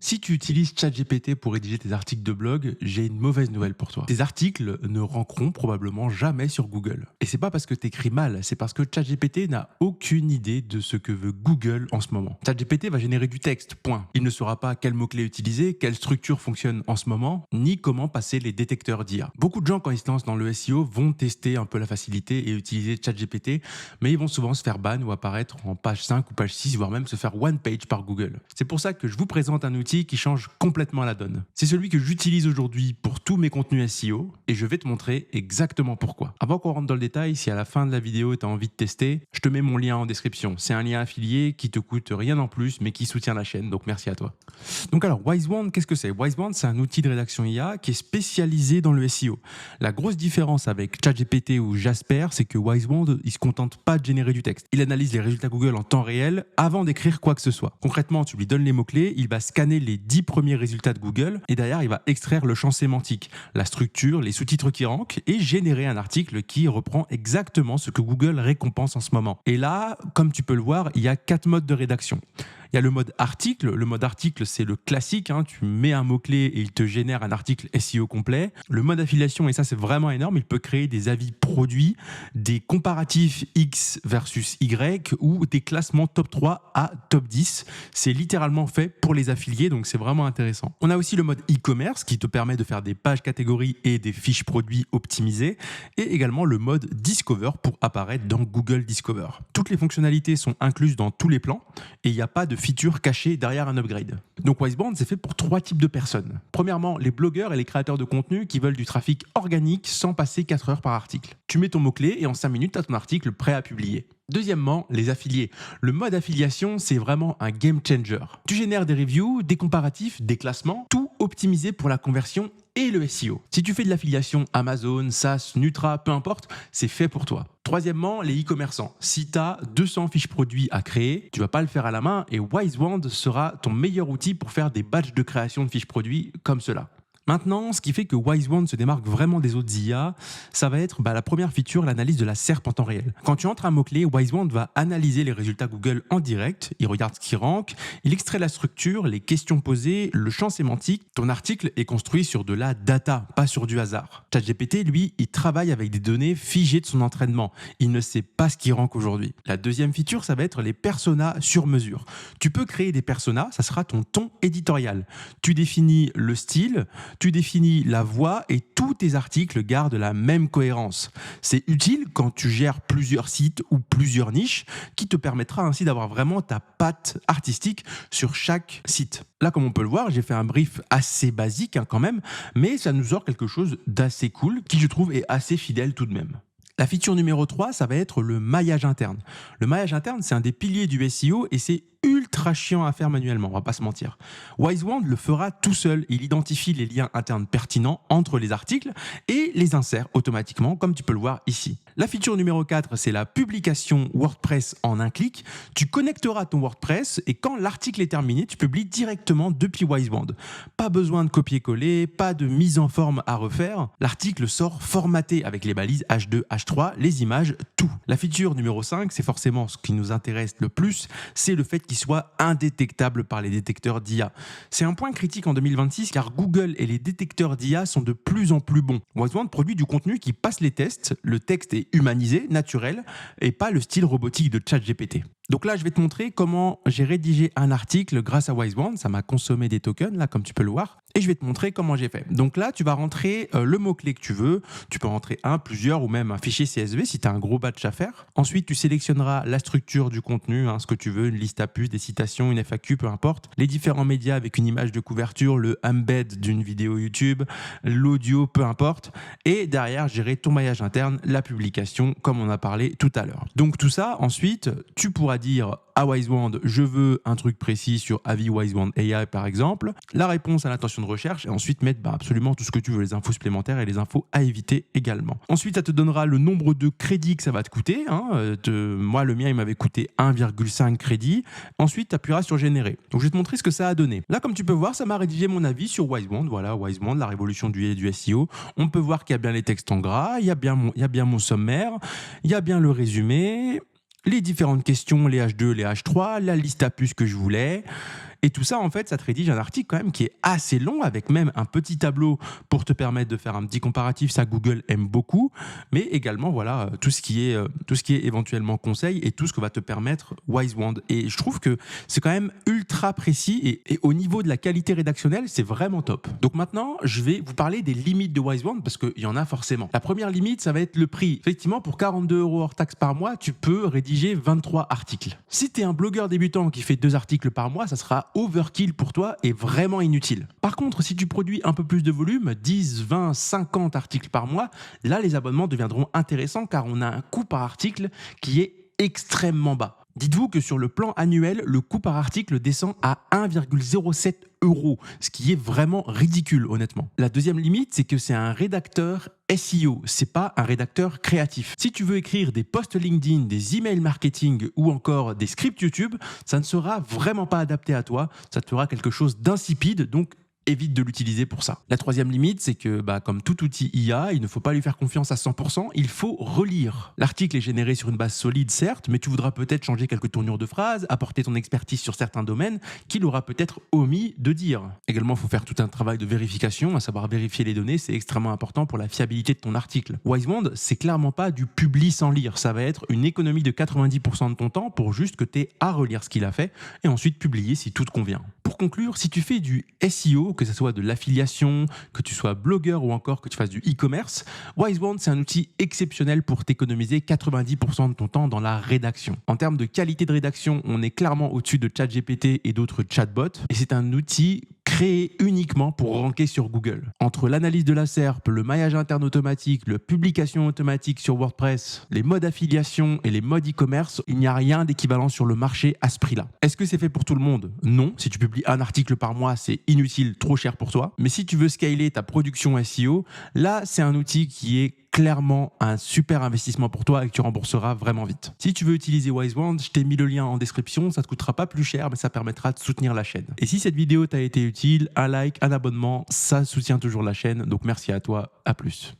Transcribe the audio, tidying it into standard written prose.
Si tu utilises ChatGPT pour rédiger tes articles de blog, j'ai une mauvaise nouvelle pour toi. Tes articles ne rankeront probablement jamais sur Google. Et c'est pas parce que tu écris mal, c'est parce que ChatGPT n'a aucune idée de ce que veut Google en ce moment. ChatGPT va générer du texte, point. Il ne saura pas quel mot-clé utiliser, quelle structure fonctionne en ce moment, ni comment passer les détecteurs d'IA. Beaucoup de gens, quand ils se lancent dans le SEO, vont tester un peu la facilité et utiliser ChatGPT, mais ils vont souvent se faire ban ou apparaître en page 5 ou page 6, voire même se faire one page par Google. C'est pour ça que je vous présente un outil qui change complètement la donne. C'est celui que j'utilise aujourd'hui pour tous mes contenus SEO et je vais te montrer exactement pourquoi. Avant qu'on rentre dans le détail, si à la fin de la vidéo tu as envie de tester, je te mets mon lien en description. C'est un lien affilié qui te coûte rien en plus mais qui soutient la chaîne, donc merci à toi. Donc alors, Wisewand, qu'est-ce que c'est? Wisewand, c'est un outil de rédaction IA qui est spécialisé dans le SEO. La grosse différence avec ChatGPT ou Jasper, c'est que Wisewand, il se contente pas de générer du texte. Il analyse les résultats Google en temps réel avant d'écrire quoi que ce soit. Concrètement, tu lui donnes les mots-clés, il va scanner les 10 premiers résultats de Google et derrière, il va extraire le champ sémantique, la structure, les sous-titres qui rankent et générer un article qui reprend exactement ce que Google récompense en ce moment. Et là, comme tu peux le voir, il y a 4 modes de rédaction. Il y a le mode article. Le mode article, c'est le classique. Tu mets un mot-clé et il te génère un article SEO complet. Le mode affiliation, et ça c'est vraiment énorme, il peut créer des avis produits, des comparatifs X versus Y ou des classements top 3 à top 10. C'est littéralement fait pour les affiliés, donc c'est vraiment intéressant. On a aussi le mode e-commerce qui te permet de faire des pages catégories et des fiches produits optimisées. Et également le mode Discover pour apparaître dans Google Discover. Toutes les fonctionnalités sont incluses dans tous les plans et il n'y a pas de feature cachée derrière un upgrade. Donc Wisewand, c'est fait pour 3 types de personnes. Premièrement, les blogueurs et les créateurs de contenu qui veulent du trafic organique sans passer 4 heures par article. Tu mets ton mot-clé et en 5 minutes, tu as ton article prêt à publier. Deuxièmement, les affiliés. Le mode affiliation, c'est vraiment un game changer. Tu génères des reviews, des comparatifs, des classements, tout optimisé pour la conversion et le SEO. Si tu fais de l'affiliation Amazon, SaaS, Nutra, peu importe, c'est fait pour toi. Troisièmement, les e-commerçants. Si tu as 200 fiches produits à créer, tu vas pas le faire à la main et Wisewand sera ton meilleur outil pour faire des batchs de création de fiches produits comme cela. Maintenant, ce qui fait que Wisewand se démarque vraiment des autres IA, ça va être la première feature, l'analyse de la SERP en temps réel. Quand tu entres un mot-clé, Wisewand va analyser les résultats Google en direct, il regarde ce qui rank, il extrait la structure, les questions posées, le champ sémantique. Ton article est construit sur de la data, pas sur du hasard. ChatGPT, lui, il travaille avec des données figées de son entraînement. Il ne sait pas ce qui rank aujourd'hui. La deuxième feature, ça va être les personas sur mesure. Tu peux créer des personas, ça sera ton ton éditorial. Tu définis le style, tu définis la voix et tous tes articles gardent la même cohérence. C'est utile quand tu gères plusieurs sites ou plusieurs niches qui te permettra ainsi d'avoir vraiment ta patte artistique sur chaque site. Là, comme on peut le voir, j'ai fait un brief assez basique quand même, mais ça nous sort quelque chose d'assez cool qui, je trouve, est assez fidèle tout de même. La feature numéro 3, ça va être le maillage interne. Le maillage interne, c'est un des piliers du SEO et c'est ultra chiant à faire manuellement, on va pas se mentir. Wisewand le fera tout seul. Il identifie les liens internes pertinents entre les articles et les insère automatiquement, comme tu peux le voir ici. La feature numéro 4, c'est la publication WordPress en un clic. Tu connecteras ton WordPress et quand l'article est terminé, tu publies directement depuis Wisewand. Pas besoin de copier-coller, pas de mise en forme à refaire. L'article sort formaté avec les balises H2, H3, les images, tout. La feature numéro 5, c'est forcément ce qui nous intéresse le plus, c'est le fait qu'il soit indétectable par les détecteurs d'IA. C'est un point critique en 2026 car Google et les détecteurs d'IA sont de plus en plus bons. Wisewand produit du contenu qui passe les tests, le texte est humanisé, naturel et pas le style robotique de ChatGPT. Donc là, je vais te montrer comment j'ai rédigé un article grâce à Wisewand. Ça m'a consommé des tokens, là, comme tu peux le voir. Et je vais te montrer comment j'ai fait. Donc là, tu vas rentrer le mot-clé que tu veux. Tu peux rentrer un, plusieurs ou même un fichier CSV si tu as un gros batch à faire. Ensuite, tu sélectionneras la structure du contenu, ce que tu veux, une liste à puces, des citations, une FAQ, peu importe. Les différents médias avec une image de couverture, le embed d'une vidéo YouTube, l'audio, peu importe. Et derrière, gérer ton maillage interne, la publication, comme on a parlé tout à l'heure. Donc tout ça, ensuite, tu pourras dire à Wisewand, je veux un truc précis sur avis Wisewand AI par exemple, la réponse à l'intention de recherche et ensuite mettre absolument tout ce que tu veux, les infos supplémentaires et les infos à éviter également. Ensuite, ça te donnera le nombre de crédits que ça va te coûter. Moi, le mien, il m'avait coûté 1,5 crédit. Ensuite, tu appuieras sur générer. Donc, je vais te montrer ce que ça a donné. Là, comme tu peux voir, ça m'a rédigé mon avis sur Wisewand. Voilà, Wisewand, la révolution du SEO. On peut voir qu'il y a bien les textes en gras, il y a bien mon sommaire, il y a bien le résumé, les différentes questions, les H2, les H3, la liste à puces que je voulais. Et tout ça, en fait, ça te rédige un article quand même qui est assez long, avec même un petit tableau pour te permettre de faire un petit comparatif. Ça, Google aime beaucoup. Mais également, voilà, tout ce qui est éventuellement conseil et tout ce que va te permettre Wisewand. Et je trouve que c'est quand même ultra précis et au niveau de la qualité rédactionnelle, c'est vraiment top. Donc maintenant, je vais vous parler des limites de Wisewand parce qu'il y en a forcément. La première limite, ça va être le prix. Effectivement, pour 42 € hors taxe par mois, tu peux rédiger 23 articles. Si tu es un blogueur débutant qui fait 2 articles par mois, ça sera overkill pour toi et vraiment inutile. Par contre, si tu produis un peu plus de volume, 10, 20, 50 articles par mois, là, les abonnements deviendront intéressants car on a un coût par article qui est extrêmement bas. Dites-vous que sur le plan annuel, le coût par article descend à 1,07 €, ce qui est vraiment ridicule honnêtement. La deuxième limite, c'est que c'est un rédacteur SEO, c'est pas un rédacteur créatif. Si tu veux écrire des posts LinkedIn, des emails marketing ou encore des scripts YouTube, ça ne sera vraiment pas adapté à toi, ça te fera quelque chose d'insipide, donc évite de l'utiliser pour ça. La troisième limite, c'est que comme tout outil IA, il ne faut pas lui faire confiance à 100%, il faut relire. L'article est généré sur une base solide, certes, mais tu voudras peut-être changer quelques tournures de phrases, apporter ton expertise sur certains domaines qu'il aura peut-être omis de dire. Également, il faut faire tout un travail de vérification, à savoir vérifier les données, c'est extrêmement important pour la fiabilité de ton article. Wisewand, c'est clairement pas du publi sans lire, ça va être une économie de 90% de ton temps pour juste que tu aies à relire ce qu'il a fait et ensuite publier si tout te convient. Pour conclure, si tu fais du SEO, que ce soit de l'affiliation, que tu sois blogueur ou encore que tu fasses du e-commerce, Wisewand, c'est un outil exceptionnel pour t'économiser 90% de ton temps dans la rédaction. En termes de qualité de rédaction, on est clairement au-dessus de ChatGPT et d'autres chatbots, et c'est un outil créé uniquement pour ranker sur Google. Entre l'analyse de la SERP, le maillage interne automatique, la publication automatique sur WordPress, les modes affiliation et les modes e-commerce, il n'y a rien d'équivalent sur le marché à ce prix-là. Est-ce que c'est fait pour tout le monde? Non. Si tu publies un article par mois, c'est inutile, trop cher pour toi. Mais si tu veux scaler ta production SEO, là, c'est un outil qui est clairement un super investissement pour toi et que tu rembourseras vraiment vite. Si tu veux utiliser Wisewand, je t'ai mis le lien en description, ça te coûtera pas plus cher, mais ça permettra de soutenir la chaîne. Et si cette vidéo t'a été utile, un like, un abonnement, ça soutient toujours la chaîne, donc merci à toi, à plus.